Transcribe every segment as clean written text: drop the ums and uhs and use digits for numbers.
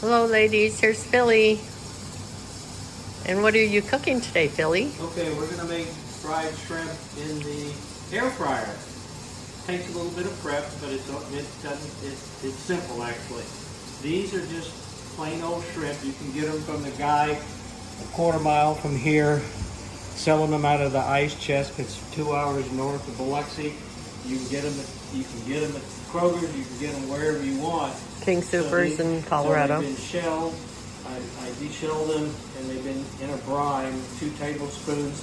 Hello, ladies. Here's Philly. And what are you cooking today, Philly? Okay, we're gonna make fried shrimp in the air fryer. Takes a little bit of prep, but it's simple actually. These are just plain old shrimp. You can get them from the guy a quarter mile from here, selling them out of the ice chest. It's 2 hours north of Biloxi. You can get them. You can get them at Kroger's. You can get them wherever you want. King Soopers in Colorado. So they've been shelled. I deshelled them, and they've been in a brine. 2 tablespoons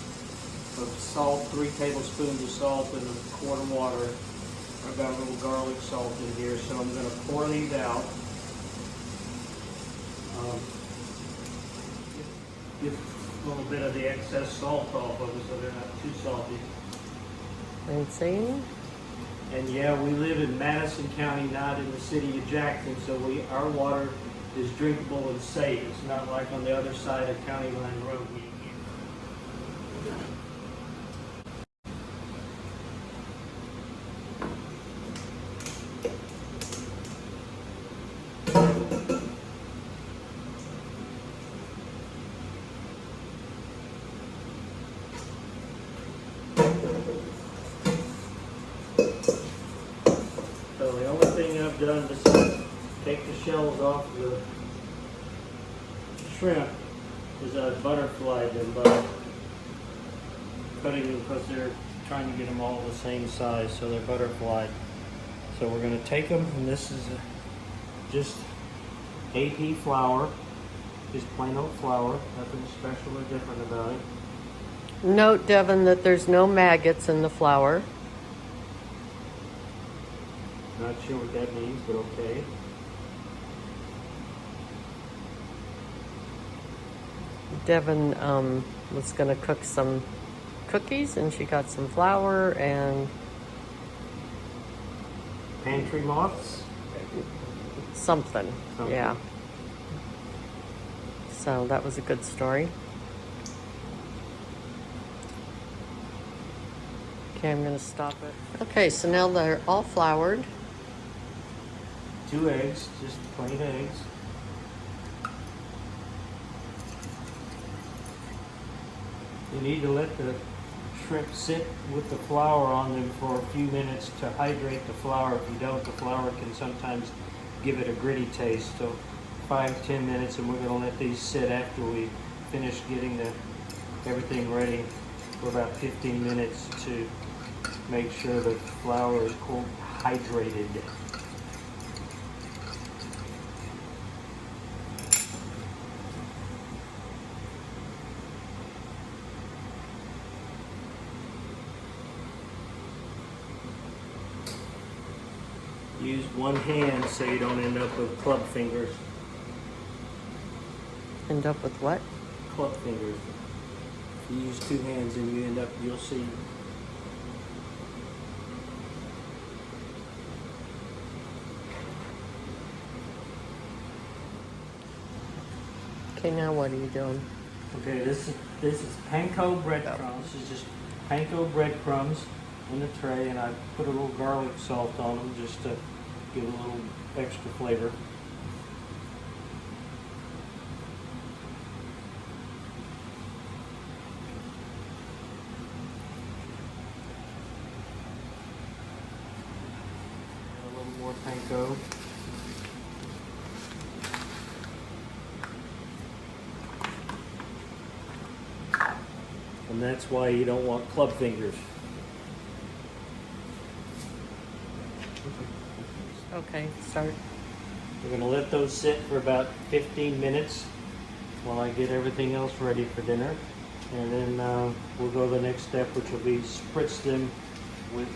of salt, 3 tablespoons of salt, and a quart of water. I've got a little garlic salt in here, so I'm going to pour these out. Get a little bit of the excess salt off of them so they're not too salty. Rinsing. And yeah, we live in Madison County, not in the city of Jackson, so our water is drinkable and safe. It's not like on the other side of County Line Road. So the only thing I've done besides take the shells off the shrimp is I've butterflied them by cutting them because they're trying to get them all the same size, so they're butterflied. So we're going to take them, and this is just AP flour, just plain old flour, nothing special or different about it. Note, Devin, that there's no maggots in the flour. Not sure what that means, but okay. Devin was going to cook some cookies, and she got some flour and Pantry moths? something. Yeah. So that was a good story. Okay, I'm going to stop it. Okay, so now they're all floured. 2 eggs, just plain eggs. You need to let the shrimp sit with the flour on them for a few minutes to hydrate the flour. If you don't, the flour can sometimes give it a gritty taste. So 5-10 minutes, and we're going to let these sit after we finish getting everything ready for about 15 minutes to make sure the flour is hydrated. Use one hand so you don't end up with club fingers. End up with what? Club fingers. If you use 2 hands and you end up, you'll see. Okay, now what are you doing? Okay, this is panko breadcrumbs. This is just panko breadcrumbs in a tray, and I put a little garlic salt on them just to give a little extra flavor. A little more panko. And that's why you don't want club fingers. Okay, start. We're going to let those sit for about 15 minutes while I get everything else ready for dinner. And then we'll go to the next step, which will be spritz them with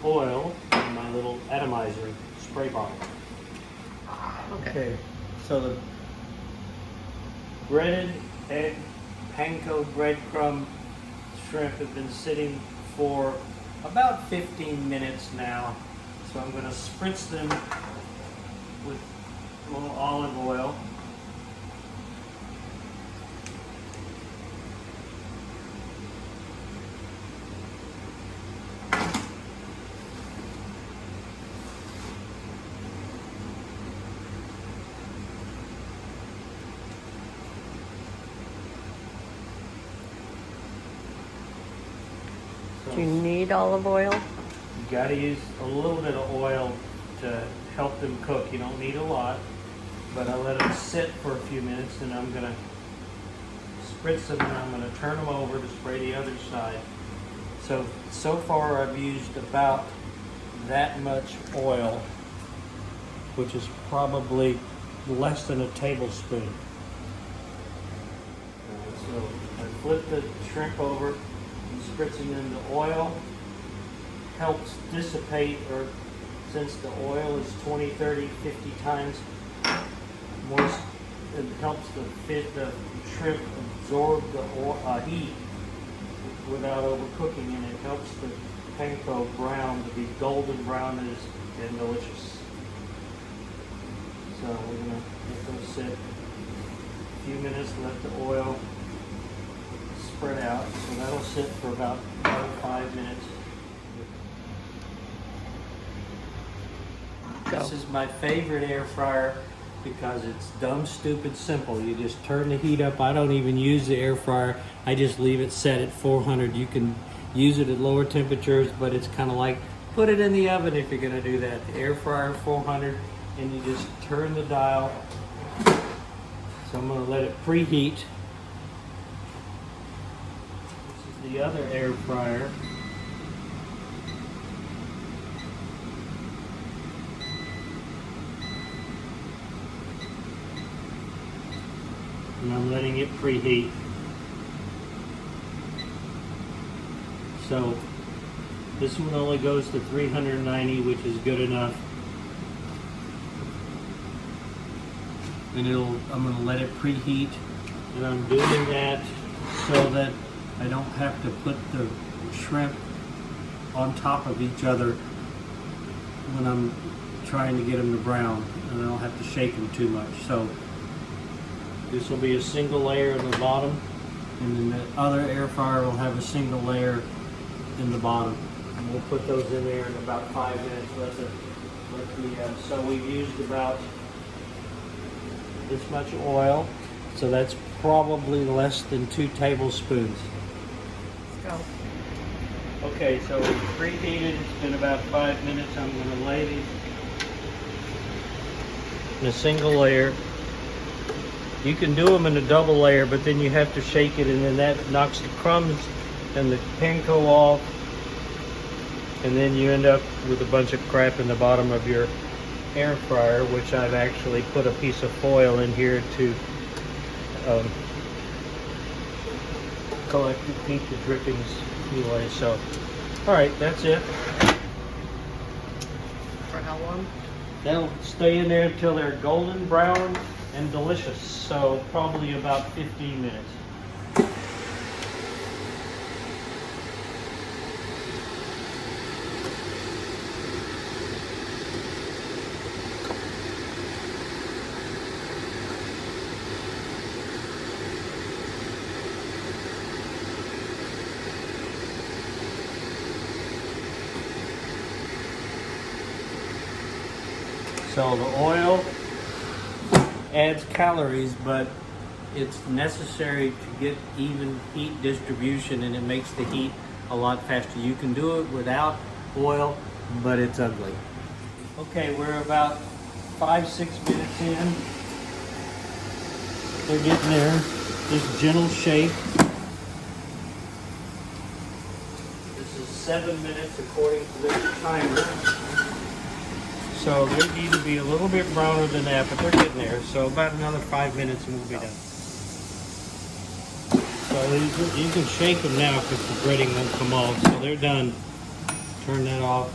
oil in my little atomizer spray bottle. Okay, so the breaded egg panko breadcrumb shrimp have been sitting for about 15 minutes now. So I'm going to spritz them with a little olive oil. need olive oil? You gotta use a little bit of oil to help them cook. You don't need a lot, but I let them sit for a few minutes, and I'm gonna spritz them, and I'm gonna turn them over to spray the other side. So far I've used about that much oil, which is probably less than a tablespoon. So I flip the shrimp over and spritzing in the oil helps dissipate, or since the oil is 20, 30, 50 times more, it helps the shrimp absorb the heat without overcooking, and it helps the panko brown to be golden brown and delicious. So we're going to let those sit a few minutes, let the oil spread out. So that'll sit for about 5 minutes. This is my favorite air fryer because it's dumb, stupid, simple. You just turn the heat up. I don't even use the air fryer. I just leave it set at 400. You can use it at lower temperatures, but it's kind of like put it in the oven if you're going to do that. The air fryer 400, and you just turn the dial. So I'm going to let it preheat. This is the other air fryer. And I'm letting it preheat. So this one only goes to 390, which is good enough. And I'm going to let it preheat. And I'm doing that so that I don't have to put the shrimp on top of each other when I'm trying to get them to brown. And I don't have to shake them too much. So this will be a single layer in the bottom, and then the other air fryer will have a single layer in the bottom. And we'll put those in there in about 5 minutes. So we've used about this much oil, so that's probably less than 2 tablespoons. Let's go. Okay, so we've preheated. It's been about 5 minutes. I'm going to lay these in a single layer. You can do them in a double layer, but then you have to shake it, and then that knocks the crumbs and the panko off, and then you end up with a bunch of crap in the bottom of your air fryer, which I've actually put a piece of foil in here to collect and keep the drippings anyway. So, all right, that's it. For how long? They'll stay in there until they're golden brown and delicious, so probably about 15 minutes. So the oil adds calories, but it's necessary to get even heat distribution, and it makes the heat a lot faster. You can do it without oil, but it's ugly. Okay, we're about 5-6 minutes in. They're getting there. Just gentle shake. This is 7 minutes according to this timer. So they need to be a little bit browner than that, but they're getting there. So about another 5 minutes and we'll be done. So you can shake them now because the breading won't come off. So they're done. Turn that off.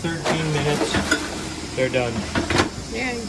13 minutes. They're done. Yay.